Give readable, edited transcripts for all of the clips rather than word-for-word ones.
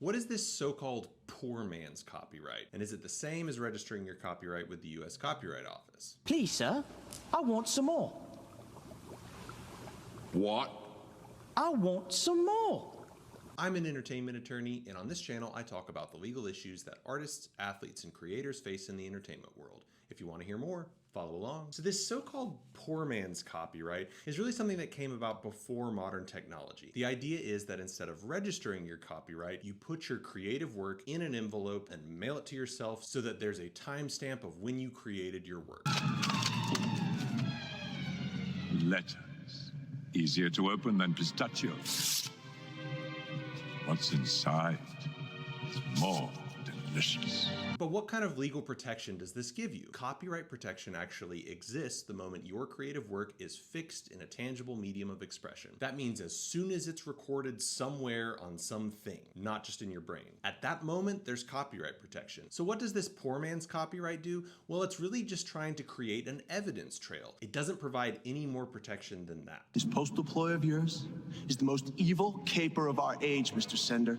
What is this so-called poor man's copyright? And is it the same as registering your copyright with the US Copyright Office? Please, sir, I want some more. What? I want some more. I'm an entertainment attorney, and on this channel, I talk about the legal issues that artists, athletes, and creators face in the entertainment world. If you want to hear more, follow along. So this so-called poor man's copyright is really something that came about before modern technology. The idea is that instead of registering your copyright, you put your creative work in an envelope and mail it to yourself so that there's a timestamp of when you created your work. Letters. Easier to open than pistachios. What's inside is more delicious. But what kind of legal protection does this give you? Copyright protection actually exists the moment your creative work is fixed in a tangible medium of expression. That means as soon as it's recorded somewhere on something, not just in your brain. At that moment, there's copyright protection. So what does this poor man's copyright do? Well, it's really just trying to create an evidence trail. It doesn't provide any more protection than that. This postal ploy of yours is the most evil caper of our age, Mr. Sender.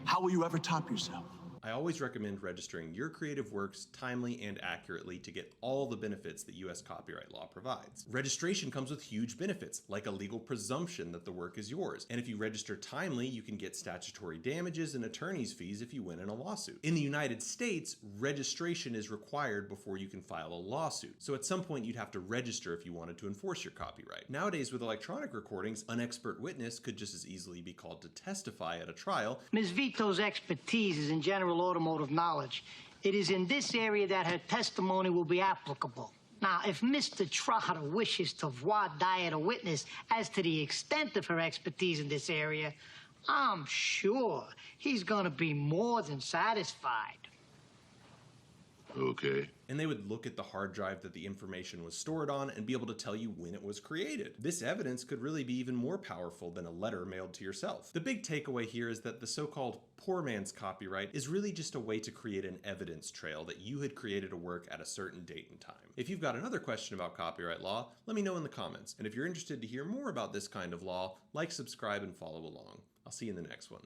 How will you ever top yourself? I always recommend registering your creative works timely and accurately to get all the benefits that US copyright law provides. Registration comes with huge benefits, like a legal presumption that the work is yours. And if you register timely, you can get statutory damages and attorney's fees if you win in a lawsuit. In the United States, registration is required before you can file a lawsuit. So at some point you'd have to register if you wanted to enforce your copyright. Nowadays with electronic recordings, an expert witness could just as easily be called to testify at a trial. Ms. Vito's expertise is in general automotive knowledge. It is in this area that her testimony will be applicable. Now, if Mr. Trotter wishes to voir dire a witness as to the extent of her expertise in this area, I'm sure he's going to be more than satisfied. Okay. And they would look at the hard drive that the information was stored on and be able to tell you when it was created. This evidence could really be even more powerful than a letter mailed to yourself. The big takeaway here is that the so-called poor man's copyright is really just a way to create an evidence trail that you had created a work at a certain date and time. If you've got another question about copyright law, let me know in the comments. And if you're interested to hear more about this kind of law, like, subscribe, and follow along. I'll see you in the next one.